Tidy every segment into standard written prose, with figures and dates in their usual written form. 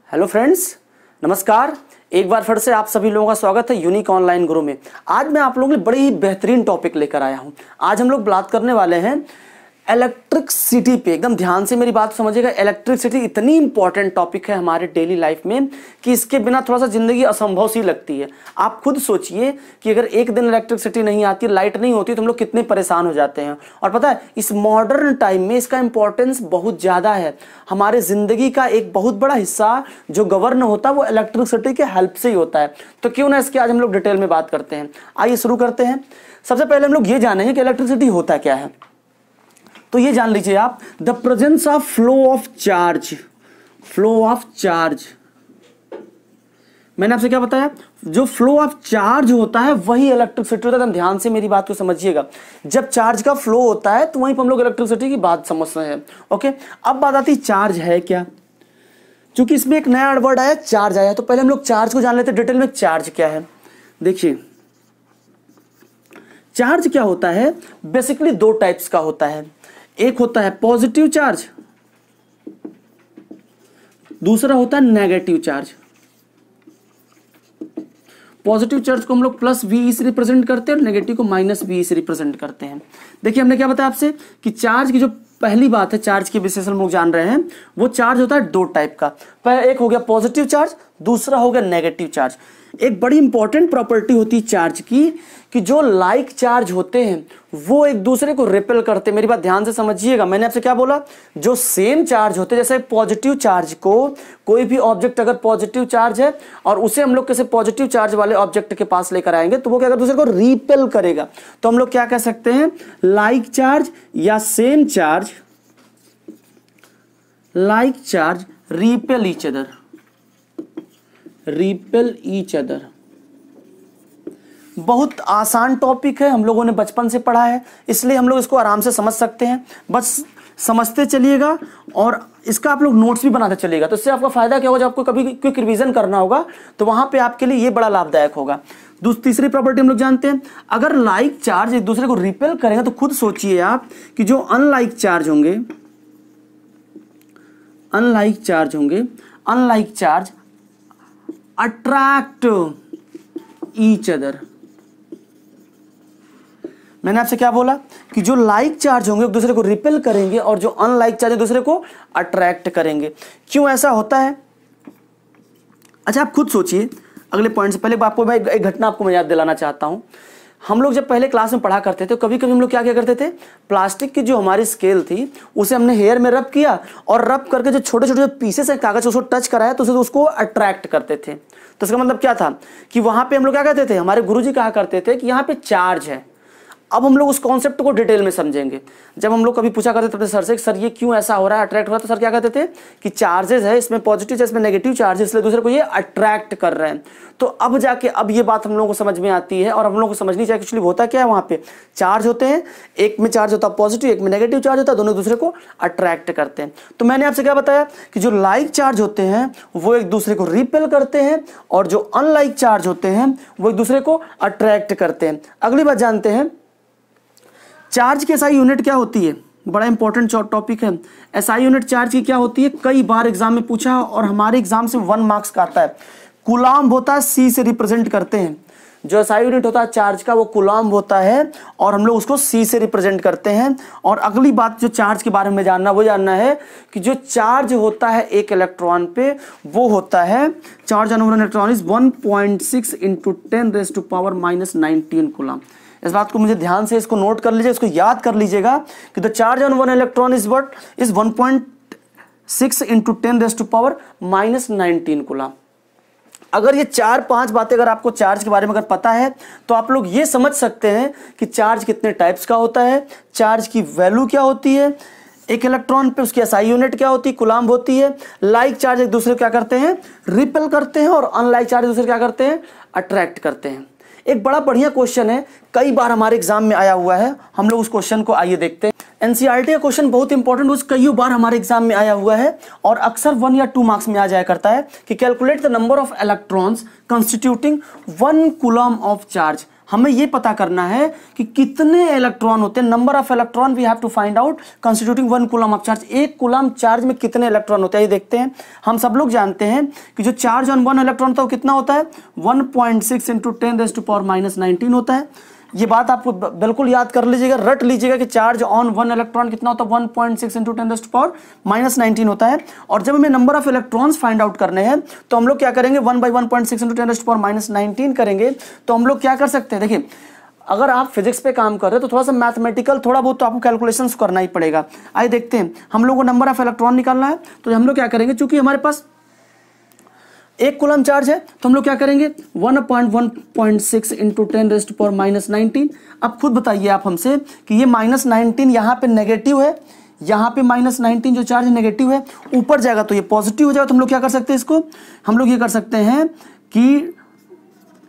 Hello friends, नमस्कार। एक बार फिर से आप सभी लोगों का स्वागत है यूनिक ऑनलाइन गुरु में। आज मैं आप लोगों के लिए बड़ी ही बेहतरीन टॉपिक लेकर आया हूं। आज हम लोग बात करने वाले हैं इलेक्ट्रिसिटी पे। एकदम ध्यान से मेरी बात समझिएगा। इलेक्ट्रिसिटी इतनी इंपॉर्टेंट टॉपिक है हमारे डेली लाइफ में कि इसके बिना थोड़ा सा जिंदगी असंभव सी लगती है। आप खुद सोचिए कि अगर एक दिन इलेक्ट्रिसिटी नहीं आती, लाइट नहीं होती, तो हम लोग कितने परेशान हो जाते हैं। और पता है, इस मॉडर्न टाइम में इसका इंपॉर्टेंस बहुत ज़्यादा है। हमारे ज़िंदगी का एक बहुत बड़ा हिस्सा जो गवर्न होता है वो इलेक्ट्रिसिटी के हेल्प से ही होता है। तो क्यों ना इसकी आज हम लोग डिटेल में बात करते हैं। आइए शुरू करते हैं। सबसे पहले हम लोग ये जानेंगे कि इलेक्ट्रिसिटी होता क्या है। तो ये जान लीजिए आप, the presence of flow of charge. Flow of charge, मैंने आपसे क्या बताया? जो फ्लो ऑफ चार्ज होता है वही इलेक्ट्रिसिटी होता है। ध्यान से मेरी बात को समझिएगा। जब चार्ज का फ्लो होता है तो वहीं पर हम लोग इलेक्ट्रिसिटी की बात समझ रहे हैं। ओके, अब बात आती है चार्ज है क्या। क्योंकि इसमें एक नया वर्ड आया, चार्ज आया, तो पहले हम लोग चार्ज को जान लेते हैं डिटेल में। चार्ज क्या है देखिए, चार्ज क्या होता है? बेसिकली दो टाइप्स का होता है। एक होता है पॉजिटिव चार्ज, दूसरा होता है नेगेटिव चार्ज। पॉजिटिव चार्ज को हम लोग प्लस वी से रिप्रेजेंट करते हैं और नेगेटिव को माइनस वी से रिप्रेजेंट करते हैं। देखिए, हमने क्या बताया आपसे कि चार्ज की जो पहली बात है, चार्ज के विशेषण हम लोग जान रहे हैं, वो चार्ज होता है दो टाइप का। पहला एक हो गया पॉजिटिव चार्ज, दूसरा हो गया नेगेटिव चार्ज। एक बड़ी इंपॉर्टेंट प्रॉपर्टी होती है चार्ज की कि जो लाइक चार्ज होते हैं वो एक दूसरे को रिपेल करते हैं। मेरी बात ध्यान से समझिएगा। मैंने आपसे क्या बोला? जो सेम चार्ज होते हैं, जैसे पॉजिटिव चार्ज को, कोई भी ऑब्जेक्ट अगर पॉजिटिव चार्ज है और उसे हम लोग किसी पॉजिटिव चार्ज वाले ऑब्जेक्ट के पास लेकर आएंगे तो वो क्या दूसरे को रिपेल करेगा। तो हम लोग क्या कह सकते हैं? लाइक चार्ज या same charge, like charge repel each other, repel each other. बहुत आसान टॉपिक है, हम लोगों ने बचपन से पढ़ा है, इसलिए हम लोग इसको आराम से समझ सकते हैं। बस समझते चलिएगा और इसका आप लोग नोट्स भी बनाते चलिएगा। तो इससे आपका फायदा क्या होगा? जब आपको कभी क्विक रिवीजन करना होगा तो वहां पे आपके लिए ये बड़ा लाभदायक होगा। तीसरी प्रॉपर्टी हम लोग जानते हैं, अगर लाइक चार्ज एक दूसरे को रिपेल करेंगे तो खुद सोचिए आप कि जो अनलाइक चार्ज होंगे, अनलाइक चार्ज होंगे, unlike charge attract each other. मैंने आपसे क्या बोला कि जो लाइक चार्ज होंगे एक दूसरे को रिपेल करेंगे और जो अनलाइक चार्ज एक दूसरे को अट्रैक्ट करेंगे। क्यों ऐसा होता है? अच्छा, आप खुद सोचिए। अगले पॉइंट से पहले आपको मैं एक घटना आपको मैं याद दिलाना चाहता हूं। हम लोग जब पहले क्लास में पढ़ा करते थे, कभी कभी हम लोग क्या करते थे, प्लास्टिक की जो हमारी स्केल थी उसे हमने हेयर में रब किया और रब करके जो छोटे छोटे पीसेस है कागज उसको टच कराया तो उसको अट्रैक्ट करते थे। तो इसका मतलब क्या था कि वहां पे हम लोग क्या कहते थे, हमारे गुरुजी कहा करते थे कि यहाँ पे चार्ज है। अब हम लोग उस कॉन्सेप्ट को डिटेल में समझेंगे। जब हम लोग कभी पूछा करते थे अपने सर से, सर ये क्यों ऐसा हो रहा है, अट्रैक्ट हो रहा है, तो सर क्या कहते थे कि चार्जेस है, इसमें पॉजिटिव है, इसमें नेगेटिव चार्ज है, इसलिए दूसरे को ये अट्रैक्ट कर रहे हैं। तो अब जाके अब ये बात हम लोगों को समझ में आती है और हम लोग को समझनी चाहिए एक्चुअली होता क्या है। वहां पे चार्ज होते हैं, एक में चार्ज होता है पॉजिटिव, एक में नेगेटिव चार्ज होता है, दोनों दूसरे को अट्रैक्ट करते हैं। तो मैंने आपसे क्या बताया कि जो लाइक चार्ज होते हैं वो एक दूसरे को रिपेल करते हैं और जो अनलाइक चार्ज होते हैं वो एक दूसरे को अट्रैक्ट करते हैं। अगली बात जानते हैं, चार्ज की एसआई यूनिट क्या होती है? बड़ा इंपॉर्टेंट टॉपिक है। एसआई यूनिट चार्ज की क्या होती है? कई बार एग्जाम में पूछा और हमारे एग्जाम से 1 मार्क्स का आता है। कूलाम्ब होता है, सी से रिप्रेजेंट करते हैं। जो एसआई यूनिट होता है चार्ज का वो कूलाम्ब होता है और हम लोग उसको सी से रिप्रेजेंट करते हैं। और अगली बात जो चार्ज के बारे में जानना वो जानना है कि जो चार्ज होता है एक इलेक्ट्रॉन पे वो होता है, charge on one electron is 1.6 × 10⁻⁻19 coulomb. इस बात को मुझे ध्यान से इसको नोट कर लीजिए, इसको याद कर लीजिएगा कि the charge on one electron is what is 1.6 × 10⁻⁻19 coulomb. अगर ये 4-5 बातें अगर आपको चार्ज के बारे में अगर पता है तो आप लोग ये समझ सकते हैं कि चार्ज कितने टाइप्स का होता है, चार्ज की वैल्यू क्या होती है, एक इलेक्ट्रॉन पे उसकी एसआई यूनिट क्या होती है, कूलाम्ब होती है। लाइक चार्ज एक दूसरे को क्या करते हैं, रिपेल करते हैं और अनलाइक चार्ज एक दूसरे क्या करते हैं, अट्रैक्ट करते हैं। एक बड़ा बढ़िया क्वेश्चन है, कई बार हमारे एग्जाम में आया हुआ है। हम लोग उस क्वेश्चन को आइए देखते हैं। एनसीईआरटी का क्वेश्चन बहुत इंपॉर्टेंट, उस कई बार हमारे एग्जाम में आया हुआ है और अक्सर 1 या 2 मार्क्स में आ जाया करता है कि calculate the number of electrons constituting 1 coulomb of charge. हमें ये पता करना है कि कितने इलेक्ट्रॉन होते हैं, number of electron we have to find out constituting 1 coulomb of charge. 1 coulomb charge में कितने इलेक्ट्रॉन होते हैं ये देखते हैं। हम सब लोग जानते हैं कि जो चार्ज ऑन 1 इलेक्ट्रॉन होता है वो कितना होता है, 1.6 इंटू 10⁻⁻19 होता है। ये बात आपको बिल्कुल याद कर लीजिएगा, रट लीजिएगा कि चार्ज ऑन 1 इलेक्ट्रॉन कितना होता है, 1.6 इंटू 10⁻⁻19 होता है। और जब हमें number of electrons find out करने हैं तो हम लोग क्या करेंगे, 1/1.6 इंटू 10⁻⁻19 करेंगे। तो हम लोग क्या कर सकते हैं, देखिए अगर आप फिजिक्स पे काम कर रहे हो तो थोड़ा सा मैथमेटिकल थोड़ा बहुत तो आपको कैलकुलेशंस करना ही पड़ेगा। आइए देखते हैं, हम लोग को नंबर ऑफ इलेक्ट्रॉन निकालना है। तो हम लोग क्या करेंगे, चूंकि हमारे पास 1 कूलम चार्ज है तो हम लोग क्या करेंगे, 1/1.6 इंटू 10⁻⁻19। अब खुद बताइए आप हमसे कि ये -19 यहाँ पे नेगेटिव है, यहाँ पे -19 जो चार्ज नेगेटिव है, ऊपर जाएगा तो ये पॉजिटिव हो जाएगा। तो हम लोग क्या कर सकते हैं, इसको हम लोग ये कर सकते हैं कि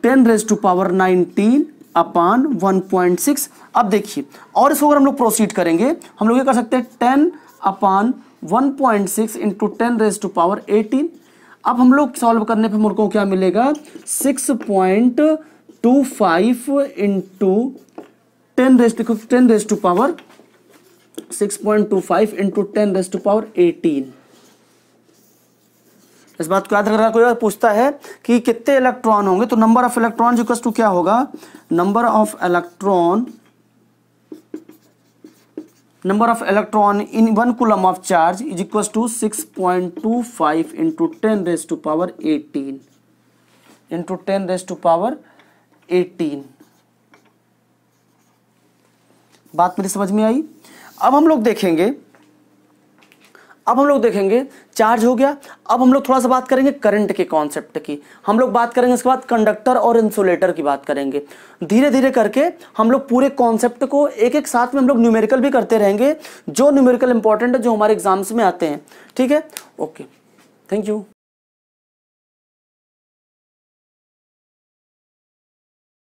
10⁻19 अपान 1.6। अब देखिए, और इसको अगर हम लोग प्रोसीड करेंगे, हम लोग ये कर सकते हैं 10/1.6 इंटू 10⁻18। अब हम लोग सॉल्व करने पे मुझको क्या मिलेगा, 6.25 इंटू 10⁻18। इस बात को याद रखना। कोई पूछता है कि कितने इलेक्ट्रॉन होंगे, तो number of electron equals to क्या होगा, number of electron in 1 coulomb of charge is equals to 6.25 into 10⁻18 into 10⁻18। बात मेरी समझ में आई। अब हम लोग देखेंगे चार्ज हो गया। अब हम लोग थोड़ा सा बात करेंगे करंट के कॉन्सेप्ट की, हम लोग बात करेंगे उसके बाद कंडक्टर और इंसुलेटर की बात करेंगे। धीरे धीरे करके हम लोग पूरे कॉन्सेप्ट को एक एक साथ में हम लोग न्यूमेरिकल भी करते रहेंगे, जो न्यूमेरिकल इंपॉर्टेंट है, जो हमारे एग्जाम्स में आते हैं। ठीक है, ओके, थैंक यू।